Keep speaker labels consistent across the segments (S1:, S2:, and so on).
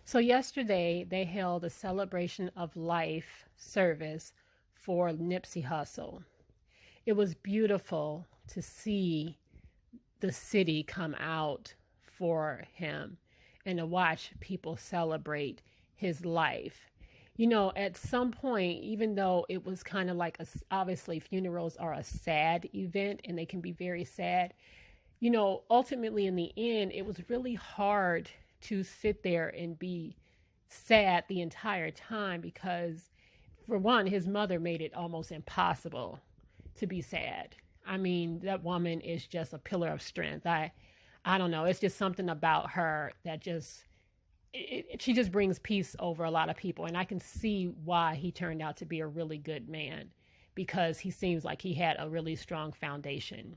S1: So yesterday they held a celebration of life service for Nipsey Hussle. It was beautiful to see the city come out for him and to watch people celebrate his life. At some point, even though it was kind of like obviously funerals are a sad event and they can be very sad, ultimately in the end, it was really hard to sit there and be sad the entire time because, for one, his mother made it almost impossible to be sad. I mean, that woman is just a pillar of strength. I don't know. It's just something about her that she just brings peace over a lot of people. And I can see why he turned out to be a really good man because he seems like he had a really strong foundation.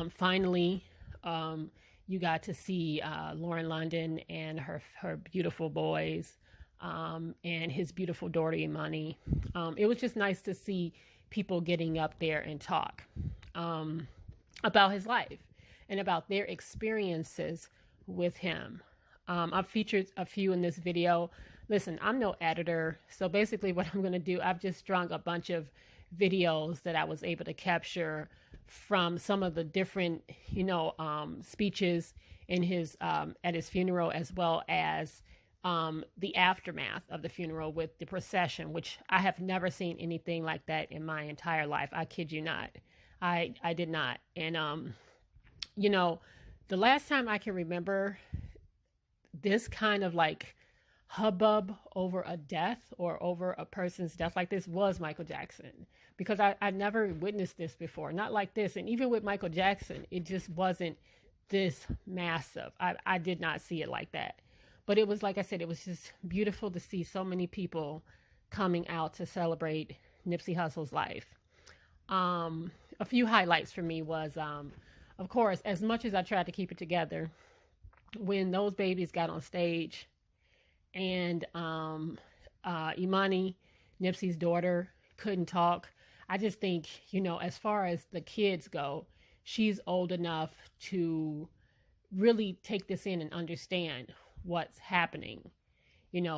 S1: Finally, you got to see Lauren London and her beautiful boys and his beautiful daughter Imani. It was just nice to see people getting up there and talk about his life and about their experiences with him. I've featured a few in this video. Listen, I'm no editor, so basically what I'm going to do, I've just strung a bunch of videos that I was able to capture from some of the different, speeches in his at his funeral, as well as the aftermath of the funeral with the procession, which I have never seen anything like that in my entire life. I kid you not. I did not. And, the last time I can remember this kind of like hubbub over a death or over a person's death like this was Michael Jackson, because I never witnessed this before, not like this. And even with Michael Jackson, it just wasn't this massive. I did not see it like that. But it was, like I said, it was just beautiful to see so many people coming out to celebrate Nipsey Hussle's life. A few highlights for me was, of course, as much as I tried to keep it together, when those babies got on stage and Imani, Nipsey's daughter, couldn't talk. I just think, as far as the kids go, she's old enough to really take this in and understand what's happening.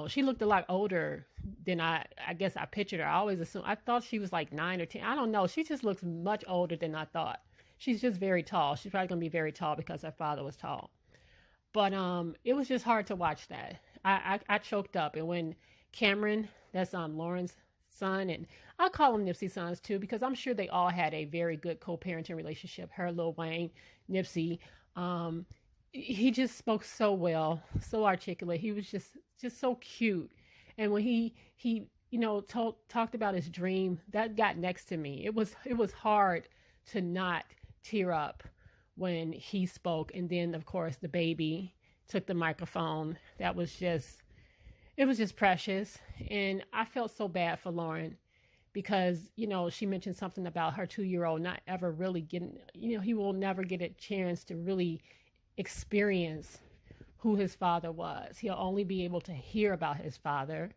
S1: She looked a lot older than I guess I pictured her. I thought she was like 9 or 10. I don't know. She just looks much older than I thought. She's just very tall. She's probably going to be very tall because her father was tall. But it was just hard to watch that. I choked up. And when Cameron, that's Lauren's son, and I'll call him Nipsey's sons too, because I'm sure they all had a very good co-parenting relationship. Her, Lil Wayne, Nipsey. He just spoke so well, so articulate. He was just so cute. And when he talked about his dream, that got next to me. It was hard to not tear up when he spoke. And then, of course, the baby took the microphone. It was just precious. And I felt so bad for Lauren because, she mentioned something about her 2-year-old not ever really getting, he will never get a chance to really experience who his father was. He'll only be able to hear about his father,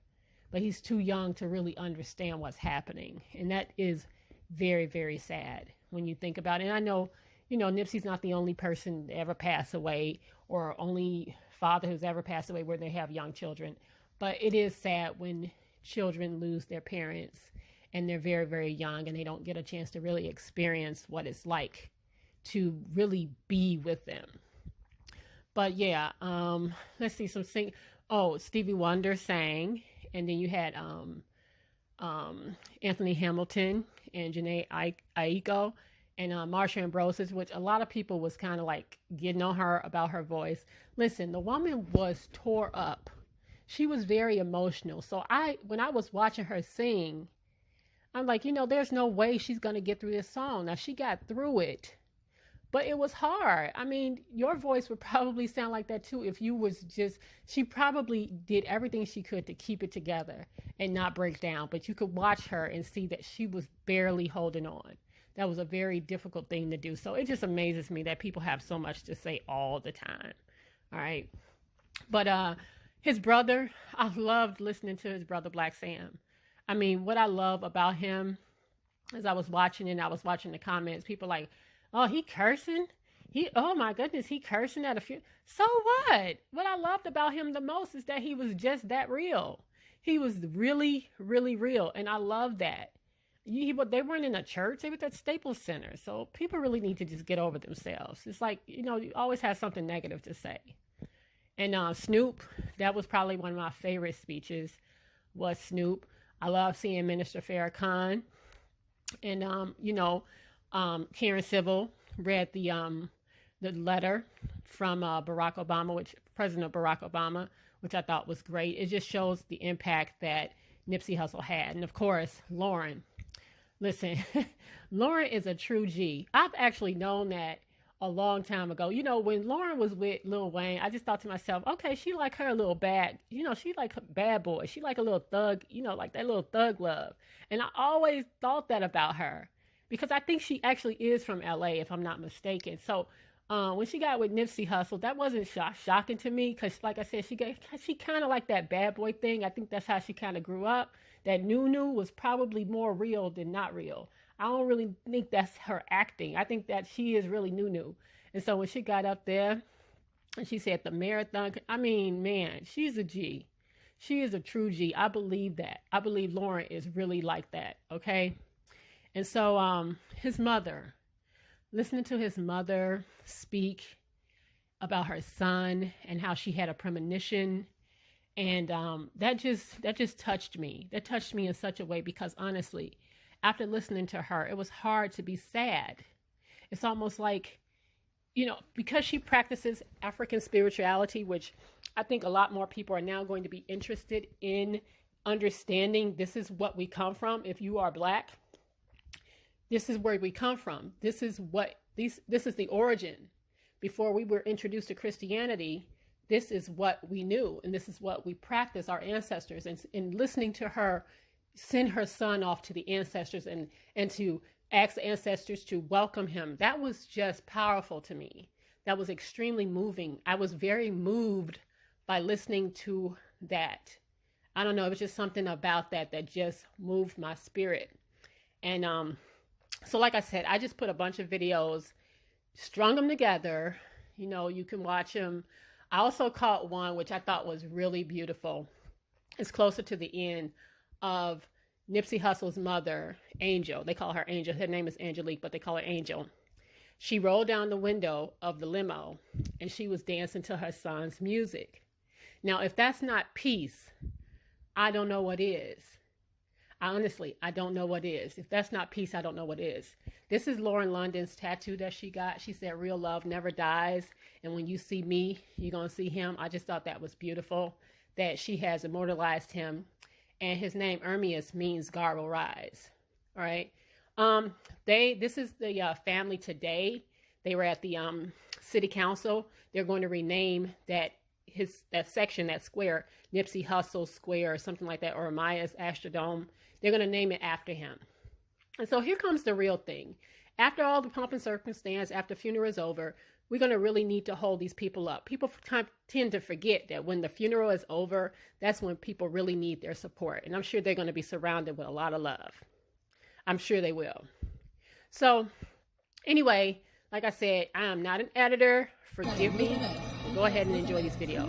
S1: but he's too young to really understand what's happening. And that is very, very sad when you think about it. And I know, Nipsey's not the only person to ever pass away or only father who's ever passed away where they have young children. But it is sad when children lose their parents and they're very, very young and they don't get a chance to really experience what it's like to really be with them. But yeah, let's see some sing. Oh, Stevie Wonder sang, and then you had Anthony Hamilton and Janae Aiko and Marsha Ambrosius, which a lot of people was kind of like getting on her about her voice. Listen, the woman was tore up. She was very emotional. So when I was watching her sing, I'm like, there's no way she's going to get through this song. Now, she got through it, but it was hard. I mean, your voice would probably sound like that too if you was she probably did everything she could to keep it together and not break down. But you could watch her and see that she was barely holding on. That was a very difficult thing to do. So it just amazes me that people have so much to say all the time. All right. But his brother, I loved listening to his brother, Black Sam. I mean, what I love about him, as I was watching the comments, people like, oh, he cursing? Oh my goodness, he cursing at a few. So what? What I loved about him the most is that he was just that real. He was really, really real, and I love that. But they weren't in a church; they were at Staples Center. So people really need to just get over themselves. It's like you always have something negative to say. And Snoop, that was probably one of my favorite speeches. Was Snoop? I love seeing Minister Farrakhan, and Karen Civil read the letter from Barack Obama, which President Barack Obama, which I thought was great. It just shows the impact that Nipsey Hussle had. And of course, Lauren. Listen, Lauren is a true G. I've actually known that a long time ago. When Lauren was with Lil Wayne, I just thought to myself, okay, she like her little bad, she like a bad boy. She like a little thug, like that little thug love. And I always thought that about her because I think she actually is from LA, if I'm not mistaken. So when she got with Nipsey Hussle, that wasn't shocking to me because, like I said, she kind of like that bad boy thing. I think that's how she kind of grew up. That Nunu was probably more real than not real. I don't really think that's her acting. I think that she is really Nunu. And so when she got up there and she said the marathon, I mean, man, she's a G. She is a true G. I believe that. I believe Lauren is really like that, okay? And so his mother, listening to his mother speak about her son and how she had a premonition, and that just touched me. That touched me in such a way because honestly, after listening to her, it was hard to be sad. It's almost like, because she practices African spirituality, which I think a lot more people are now going to be interested in understanding. This is what we come from. If you are Black, this is where we come from. This is the origin. Before we were introduced to Christianity, this is what we knew, and this is what we practice, our ancestors. And listening to her send her son off to the ancestors and to ask the ancestors to welcome him, that was just powerful to me. That was extremely moving. I was very moved by listening to that. I don't know, it was just something about that just moved my spirit. And so like I said, I just put a bunch of videos, strung them together. You can watch them. I also caught one which I thought was really beautiful. It's closer to the end, of Nipsey Hussle's mother, Angel. They call her Angel. Her name is Angelique, but they call her Angel. She rolled down the window of the limo and she was dancing to her son's music. Now, if that's not peace, I don't know what is. I don't know what is. If that's not peace, I don't know what is. This is Lauren London's tattoo that she got. She said, "Real love never dies. And when you see me, you're going to see him." I just thought that was beautiful that she has immortalized him. And his name, Ermias, means God will rise. All right. This is the family today. They were at the city council. They're going to rename that section, that square, Nipsey Hussle Square or something like that, or Amaya's Astrodome. They're going to name it after him. And so here comes the real thing. After all the pomp and circumstance, after the funeral is over, we're going to really need to hold these people up. People tend to forget that when the funeral is over, that's when people really need their support. And I'm sure they're going to be surrounded with a lot of love. I'm sure they will. So anyway, like I said, I am not an editor. Forgive me. Go ahead and enjoy these videos.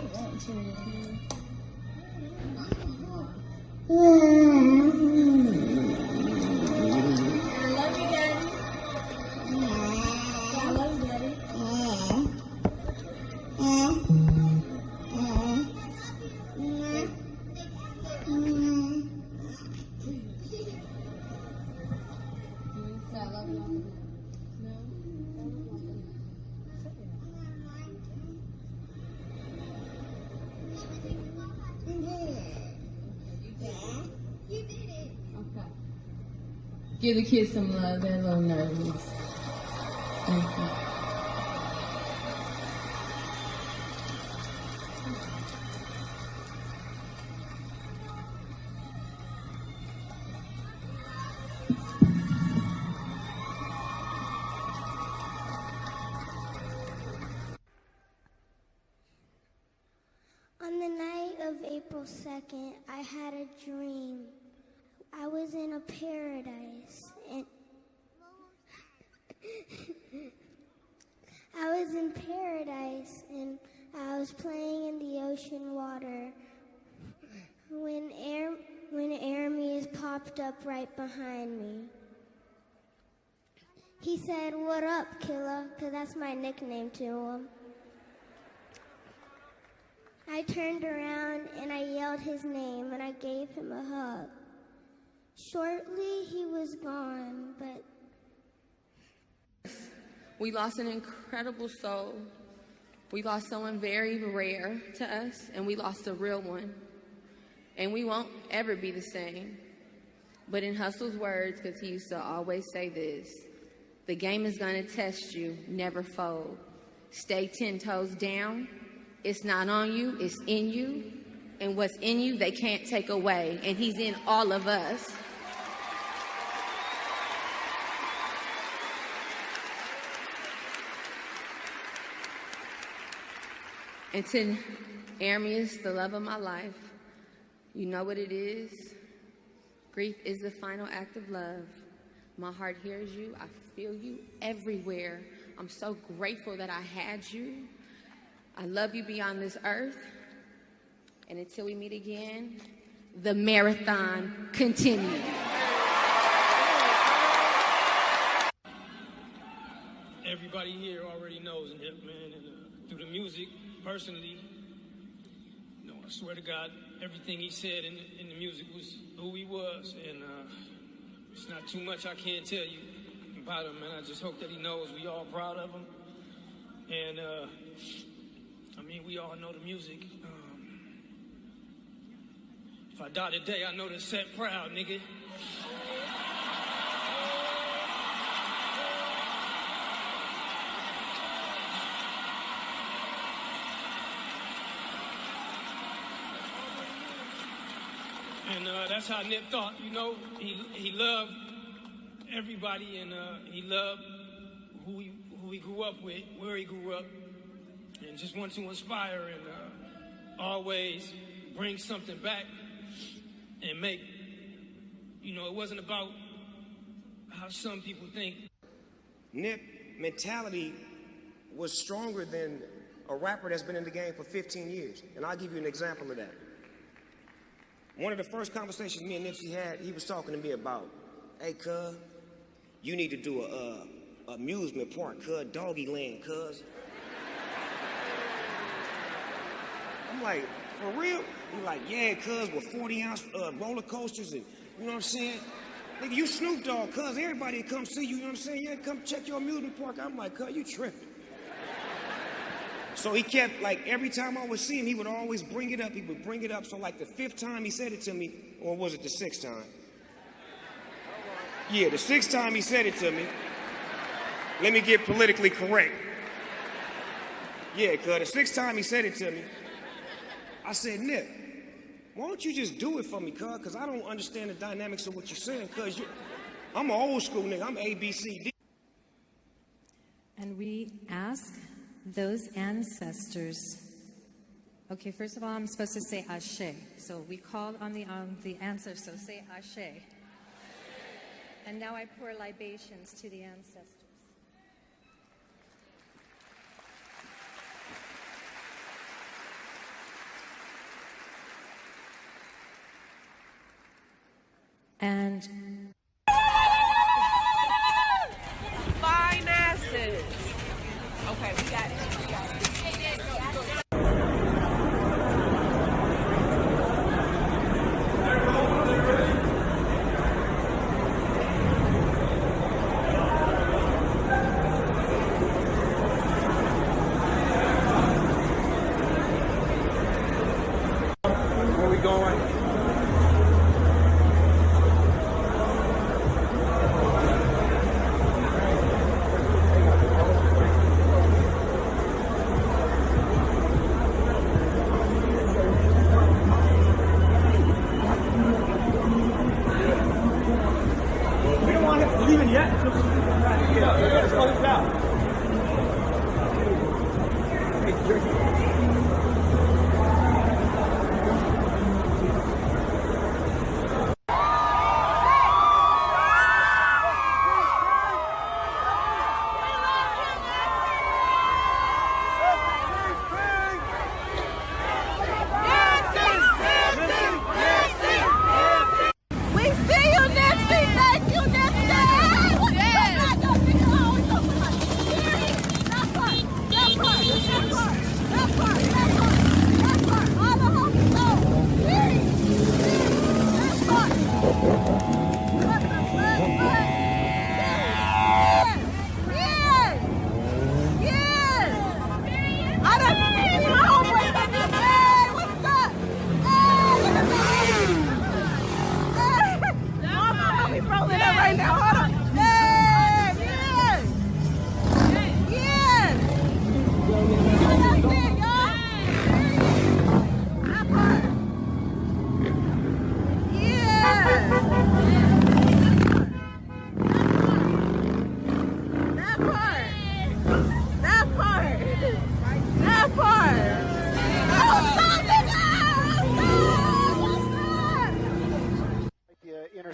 S2: Give the kids some love. They're a little nervous. Thank you.
S3: On the night of April 2nd, I had a dream. I was in a paradise, and I was in paradise and I was playing in the ocean water when Aramis popped up right behind me. He said, "What up, killer?" Because that's my nickname to him. I turned around and I yelled his name and I gave him a hug. Shortly, he was gone, but...
S4: We lost an incredible soul. We lost someone very rare to us, and we lost a real one. And we won't ever be the same. But in Hussle's words, because he used to always say this, the game is going to test you, never fold. Stay 10 toes down. It's not on you, it's in you. And what's in you, they can't take away. And he's in all of us. And to Aramis, the love of my life, you know what it is. Grief is the final act of love. My heart hears you. I feel you everywhere. I'm so grateful that I had you. I love you beyond this earth. And until we meet again, the marathon continues.
S5: Everybody here already knows Nip, man, and through the music, personally, you know, I swear to God, everything he said in the music was who he was, and it's not too much I can't tell you about him, and I just hope that he knows we all proud of him. And I mean, we all know the music. If I die today, I know to set proud, nigga. And that's how Nip thought, you know. He loved everybody, and he loved who he grew up with, where he grew up, and just wanted to inspire and always bring something back and make, you know, it wasn't about how some people think.
S6: Nip mentality was stronger than a rapper that's been in the game for 15 years, and I'll give you an example of that. One of the first conversations me and Nipsey had, he was talking to me about, "Hey, cuz, you need to do a amusement park, cuz, doggy land, cuz." I'm like, "For real?" He's like, "Yeah, cuz, with 40-ounce roller coasters and, you know what I'm saying? Nigga, you Snoop Dogg, cuz, everybody come see you, you know what I'm saying? Yeah, come check your amusement park." I'm like, "Cuz, you tripping." So he kept, like, every time I would see him, he would always bring it up. He would bring it up. So, like, the 5th time he said it to me, or was it the 6th time? Yeah, the 6th time he said it to me. Let me get politically correct. Yeah, cuz, the 6th time he said it to me, I said, "Nip, why don't you just do it for me, cuz? Because I don't understand the dynamics of what you're saying, cuz I'm an old school nigga. I'm ABCD."
S7: And we ask those ancestors. Okay, first of all, I'm supposed to say Ashe. So we called on the ancestors, so say Ashe. And now I pour libations to the ancestors. And
S8: finances. Okay, we got it.
S5: Where we going?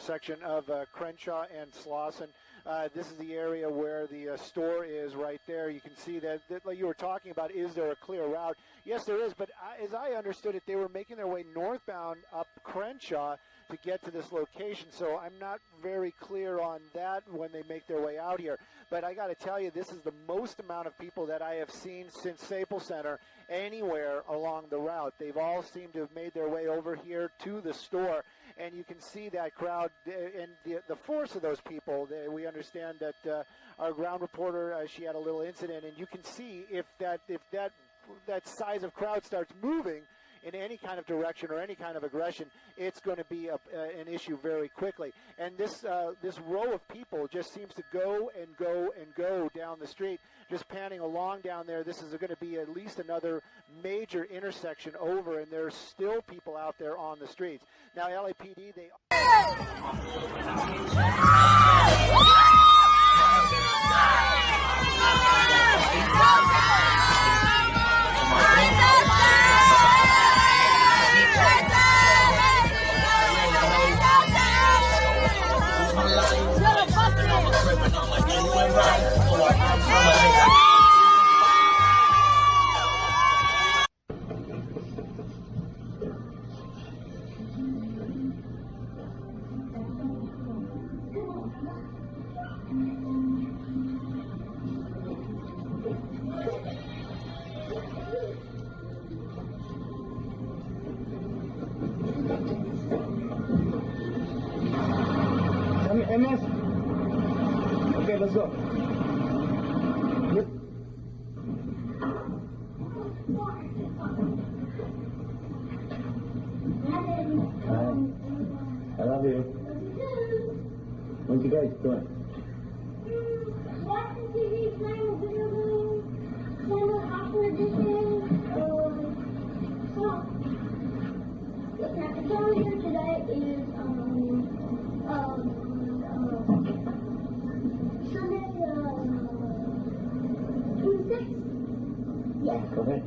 S9: intersection of Crenshaw and Slauson. This is the area where the store is right there. You can see that, like you were talking about, is there a clear route? Yes, there is, but as I understood it, they were making their way northbound up Crenshaw to get to this location, so I'm not very clear on that when they make their way out here. But I got to tell you, this is the most amount of people that I have seen since Staples Center anywhere along the route. They've all seemed to have made their way over here to the store, and you can see that crowd and the force of those people. We understand that our ground reporter, she had a little incident, and you can see if that size of crowd starts moving in any kind of direction or any kind of aggression, it's going to be an issue very quickly. And this row of people just seems to go and go and go down the street, just panning along down there. This is going to be at least another major intersection over, and there's still people out there on the streets. Now, LAPD, they...
S10: MS? Okay, let's go. Yep. Hi. I love you. What you guys doing?
S3: Watching TV, playing a video game, playing an awkward edition, so, the song here today is, Sunday, 26th? Yes.
S10: Go ahead.